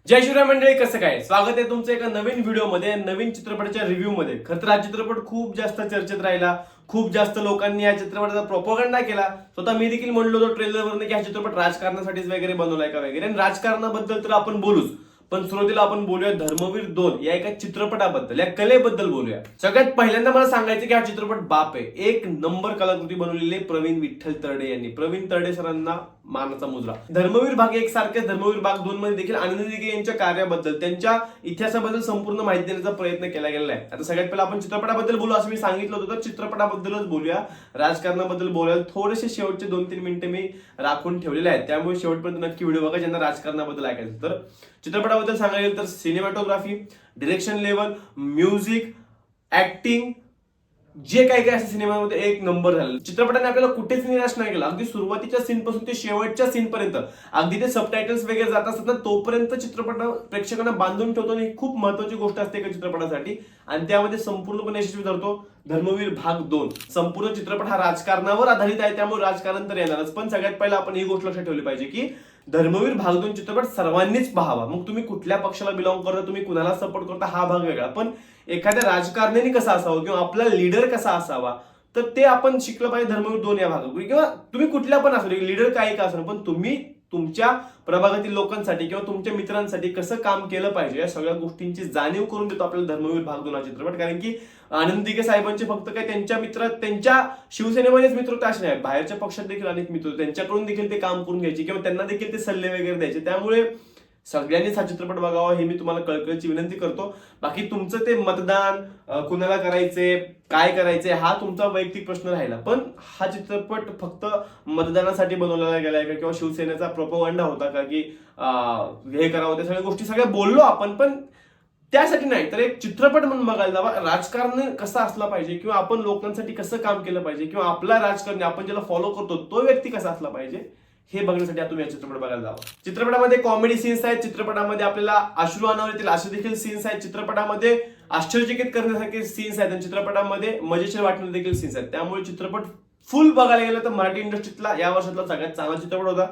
जय शिवराय मंडळी, कसं काय? स्वागत आहे तुमचं एका नवीन व्हिडिओमध्ये, नवीन चित्रपटाच्या रिव्ह्यू मध्ये. खरं तर हा चित्रपट खूप जास्त चर्चेत राहिला. खूप जास्त लोकांनी या चित्रपटाचा प्रोपोगंडा केला. स्वतः मी देखील म्हणलो होतो ट्रेलरवरनं की हा चित्रपट राजकारणासाठीच वगैरे बनवलाय का वगैरे. आणि राजकारणाबद्दल तर आपण बोलूच, पण सुरुवातीला आपण बोलूया धर्मवीर 2 या एका चित्रपटाबद्दल, या कलेबद्दल बोलूया. सगळ्यात पहिल्यांदा मला सांगायचं की हा चित्रपट बाप आहे. एक नंबर कलाकृती बनवलेली आहे प्रवीण विठ्ठल तरडे यांनी. प्रवीण तरडे सरांना मानाचा मुजरा. धर्मवीर भाग 1 सारखेच धर्मवीर भाग 2 मध्ये देखील आनंद दिघे यांच्या कार्याबद्दल, त्यांच्या इतिहासाबद्दल संपूर्ण माहिती देण्याचा प्रयत्न केला गेलेला आहे. आता सगळ्यात पहिला आपण चित्रपटाबद्दल बोलू असं मी सांगितलं होतं, तर चित्रपटाबद्दलच बोलूया. राजकारणाबद्दल बोलायला थोडेसे शेवटचे 2-3 मिनिटं मी राखून ठेवलेले आहेत, त्यामुळे शेवटपर्यंत नक्की व्हिडिओ बघा ज्यांना राजकारणाबद्दल ऐकायचं. तर चित्रपटाबद्दल सांगायला गेलं तर cinematography, direction level, music, acting, जे काही काही असं सिनेमामध्ये एक नंबर झालं. चित्रपटाने आपल्याला कुठेच निराश नाही केलं. अगदी सुरुवातीच्या सीन पासून ते शेवटच्या सीन पर्यंत, अगदी ते सबटायटल्स वगैरे जात असतात ना, तोपर्यंत चित्रपट प्रेक्षकांना बांधून ठेवतो. आणि खूप महत्वाची गोष्ट असते एका चित्रपटासाठी, आणि त्यामध्ये संपूर्णपणे यशस्वी ठरतो धर्मवीर भाग 2. संपूर्ण चित्रपट हा राजकारणावर आधारित आहे, त्यामुळे राजकारण तर येणारच. पण सगळ्यात पहिला आपण ही गोष्ट लक्षात ठेवली पाहिजे की धर्मवीर भाग 2 चित्रपट सर्वांनीच पाहावा. मग तुम्ही कुठल्या पक्षाला बिलॉंग करता, तुम्ही कुणाला सपोर्ट करता, हा भाग वेगळा. पण एखाद्या राजकारण्याने कसा असावं किंवा आपला लीडर कसा असावा, तर ते आपण शिकलं पाहिजे धर्मवीर 2 या भागात. किंवा तुम्ही कुठल्या पण असू लीडर काही का असणार, पण तुम्ही तुमच्या प्रभागातील लोकांसाठी किंवा तुमच्या मित्रांसाठी कसं काम केलं पाहिजे, या सगळ्या गोष्टींची जाणीव करून देतो आपल्याला धर्मवीर भाग 2 हा चित्रपट. कारण की आनंद दिघे साहेबांचे फक्त काय त्यांच्या मित्र, त्यांच्या शिवसेनेमध्येच मित्र तर असे नाही, बाहेरच्या पक्षात देखील अनेक मित्र, त्यांच्याकडून देखील ते काम करून घ्यायचे किंवा त्यांना देखील ते सल्ले वगैरे द्यायचे. त्यामुळे सगळ्यांनीच हा चित्रपट बघावा हे मी तुम्हाला कळकळीची विनंती करतो. बाकी तुमचं ते मतदान कुणाला करायचे, काय करायचे, हा तुमचा वैयक्तिक प्रश्न राहिला. पण हा चित्रपट फक्त मतदानासाठी बनवलेला गेलाय का, किंवा शिवसेनेचा प्रोपोगंडा होता का की हे करावं, त्या सगळ्या गोष्टी सगळ्या बोललो आपण, पण त्यासाठी नाही. तर एक चित्रपट म्हणून बघायला जावा. राजकारण कसं असला पाहिजे, किंवा आपण लोकांसाठी कसं काम केलं पाहिजे, किंवा आपला राजकारणी आपण ज्याला फॉलो करतो तो व्यक्ती कसा असला पाहिजे, हे बघण्यासाठी तुम्ही या चित्रपट बघायला जावा. चित्रपटामध्ये कॉमेडी सीन्स आहेत, चित्रपटामध्ये आपल्याला अश्रू अनावर येतील असे देखील सीन्स आहेत, चित्रपटामध्ये आश्चर्यचकित करण्यासारखे सीन्स आहेत, आणि चित्रपटामध्ये मजेशीर वाटणारे देखील सीन्स आहेत. त्यामुळे चित्रपट फुल बघायला गेलं तर मराठी इंडस्ट्रीतला या वर्षातला सगळ्यात चांगला चित्रपट होता.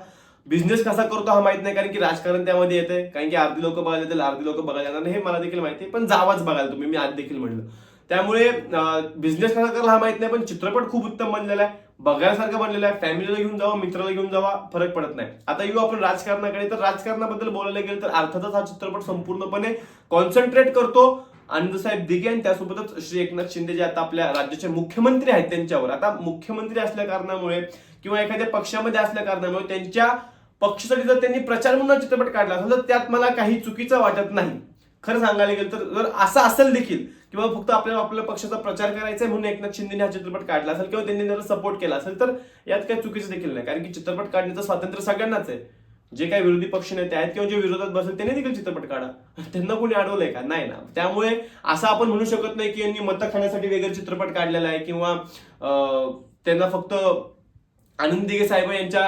बिझनेस कसा करतो हा माहित नाही, कारण की राजकारण त्यामध्ये येते, कारण की अर्धी लोक बघायला येतील, अर्धी लोक बघायला येणार नाही, हे मला देखील माहिती आहे. पण जावाच बघायला तुम्ही, मी आज देखील म्हणलं. त्यामुळे बिझनेस कसा करायला हा माहित नाही, पण चित्रपट खूप उत्तम बनलेला आहे, बघायसारखं बनलेलं आहे. फॅमिलीला घेऊन जावा, मित्राला घेऊन जावा, फरक पडत नाही. आता येऊ आपण राजकारणाकडे. तर राजकारणाबद्दल बोलायला गेलं तर अर्थातच हा चित्रपट संपूर्णपणे कॉन्सन्ट्रेट करतो आनंदसाहेब दिघे आणि त्यासोबतच श्री एकनाथ शिंदे जे आता आपल्या राज्याचे मुख्यमंत्री आहेत त्यांच्यावर. आता मुख्यमंत्री असल्या कारणामुळे किंवा एखाद्या पक्षामध्ये असल्या कारणामुळे त्यांच्या पक्षासाठी जर त्यांनी प्रचार म्हणून चित्रपट काढला असेल तर त्यात मला काही चुकीचं वाटत नाही. खरं सांगायला गेलं तर जर असं असेल देखील, किंवा फक्त आपल्याला आपल्या पक्षाचा प्रचार करायचा आहे म्हणून एकनाथ शिंदेने हा चित्रपट काढला असेल किंवा त्यांनी त्याला सपोर्ट केला असेल, तर यात काही चुकीचं देखील नाही. कारण की चित्रपट काढण्याचं स्वातंत्र्य सगळ्यांनाच आहे. जे काही विरोधी पक्ष नेते आहेत किंवा जे विरोधात बसेल त्यांनी देखील चित्रपट काढा, त्यांना कोणी अडवलंय का? नाही ना. त्यामुळे असं आपण म्हणू शकत नाही की यांनी मतं खाण्यासाठी वेगळे चित्रपट काढलेला आहे, किंवा त्यांना फक्त आनंद दिघे साहेब यांच्या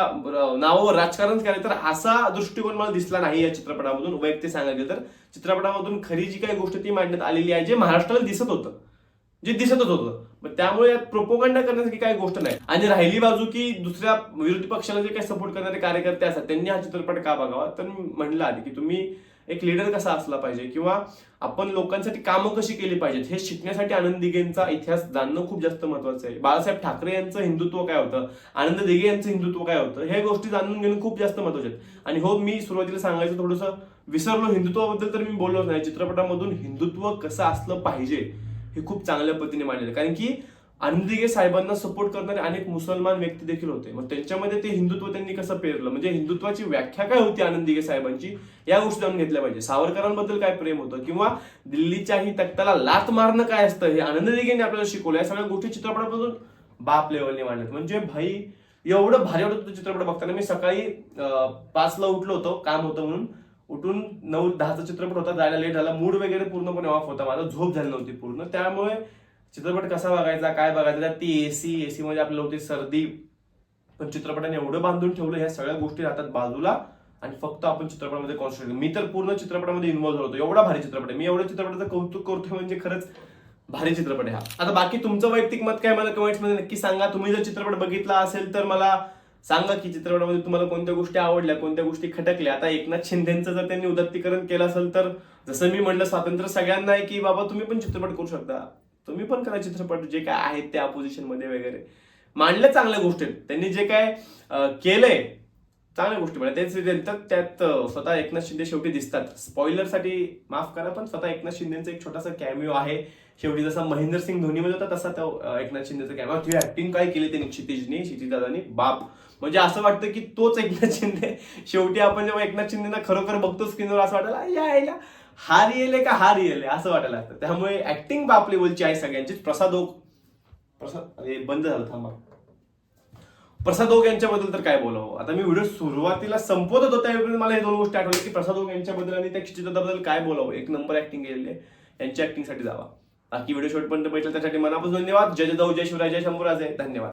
नावावर राजकारण करायचं, तर असा दृष्टिकोन मला दिसला नाही या चित्रपटामधून. वैयक्तिक सांगायचं तर चित्रपटामधून खरी जी काही गोष्ट ती मांडण्यात आलेली आहे, जे महाराष्ट्राला दिसत होतं, जे दिसतच होतं. त्यामुळे यात प्रोपोगंडा करण्यासारखी काही गोष्ट नाही. आणि राहिली बाजू की दुसऱ्या विरोधी पक्षाला जे काही सपोर्ट करणारे कार्यकर्ते असतात त्यांनी हा चित्रपट का बघावा, तर मी म्हणलं आधी की तुम्ही एक लीडर कसा असला पाहिजे, किंवा आपण लोकांसाठी कामं कशी केली पाहिजेत हे शिकण्यासाठी आनंद दिघेंचा इतिहास जाणणं खूप जास्त महत्वाचं आहे. बाळासाहेब ठाकरे यांचं हिंदुत्व काय होतं, आनंद दिघे यांचं हिंदुत्व काय होतं, हे गोष्टी जाणून घेणं खूप जास्त महत्वाचे आहेत. आणि हो, मी सुरुवातीला सांगायचं थोडंसं विसरलो, हिंदुत्वाबद्दल तर मी बोललोच नाही. चित्रपटामधून हिंदुत्व कसं असलं पाहिजे हे खूप चांगल्या पद्धतीने मांडलेलं, कारण की आनंद दिघे साहेबांना सपोर्ट करणारे अनेक मुसलमान व्यक्ती देखील होते. मग त्यांच्यामध्ये ते हिंदुत्व त्यांनी कसं पेरलं, म्हणजे हिंदुत्वाची व्याख्या काय होती आनंद दिघे साहेबांची, या गोष्टी जाणून घेतल्या पाहिजे. सावरकरांबद्दल काय प्रेम होतं, किंवा दिल्लीच्याही तख्ताला लात मारणं काय असतं हे आनंद दिघेंनी आपल्याला शिकवलं. या सगळ्या गोष्टी चित्रपटामधून बाप लेवलने मांडल्यात. म्हणजे भाई एवढं भारी वाटत होतं चित्रपट बघताना. मी सकाळी 5ला उठलो होतो, काम होतं म्हणून. उठून 9-10चा चित्रपट होता, जायला लेट झाला, मूड वगैरे पूर्णपणे ऑफ होता माझा, झोप झाली नव्हती पूर्ण. त्यामुळे चित्रपट कसा बघायचा, काय बघायचा, ती एसी मध्ये आपल्याला होती सर्दी, पण चित्रपटाने एवढं बांधून ठेवलं, ह्या सगळ्या गोष्टी राहतात बाजूला, आणि फक्त आपण चित्रपटामध्ये कॉन्सन्ट्रेट. मी तर पूर्ण चित्रपटामध्ये इन्व्हॉल्व्ह होतो. एवढा भारी चित्रपट आहे, मी एवढ्या चित्रपटाचं कौतुक करतोय म्हणजे खरंच भारी चित्रपट आहे हा. आता बाकी तुमचं वैयक्तिक मत काय मला कमेंट्स मध्ये नक्की सांगा. तुम्ही जर चित्रपट बघितला असेल तर मला सांगा की चित्रपटामध्ये तुम्हाला कोणत्या गोष्टी आवडल्या, कोणत्या गोष्टी खटकल्या. आता एकनाथ शिंदेचं जर त्यांनी उदात्तीकरण केलं असेल तर जसं मी म्हणलं, स्वातंत्र्य सगळ्यांना आहे की बाबा तुम्ही पण चित्रपट करू शकता, तुम्ही पण करा चित्रपट, जे काय आहेत ते अपोजिशन मध्ये वगैरे मांडल्या चांगल्या गोष्टी. त्यांनी जे काय केलंय चांगल्या गोष्टी म्हणजे त्यात स्वतः एकनाथ शिंदे शेवटी दिसतात. स्पॉइलरसाठी माफ करा, पण स्वतः एकनाथ शिंदेचं एक छोटासा कॅमिओ आहे शेवटी. जसा महेंद्र सिंग धोनीमध्ये होता तसा तो एकनाथ शिंदेचा कॅमिओ. ती ऍक्टिंग काय केली त्यांनी क्षितिजदादानी, बाप. म्हणजे असं वाटतं की तोच एकनाथ शिंदे. शेवटी आपण जेव्हा एकनाथ शिंदेना खरोखर बघतो स्क्रीनवर, असं वाटायला यायला हा रिअल आहे का हा रिअल आहे असं वाटायला लागतं. त्यामुळे ऍक्टिंग बाप लेवलची आहे सगळ्यांची. प्रसाद अरे बंद झालं, थांबा. प्रसाद ओक यांच्याबद्दल तर काय बोलावं. आता मी व्हिडिओ सुरुवातीला संपवत होतो त्यावेळी मला हे दोन गोष्टी आठवल्या की प्रसाद ओक यांच्याबद्दल आणि त्या क्षितिजदादाबद्दल काय बोलावं. एक नंबर ऍक्टिंग केलेली आहे, यांच्या ऍक्टिंगसाठी जावा. बाकी व्हिडिओ शेवटपर्यंत बघितलं त्यासाठी मनापासून धन्यवाद. जय जय जाऊ, जय शिवराय, जय शंभूराजे, धन्यवाद.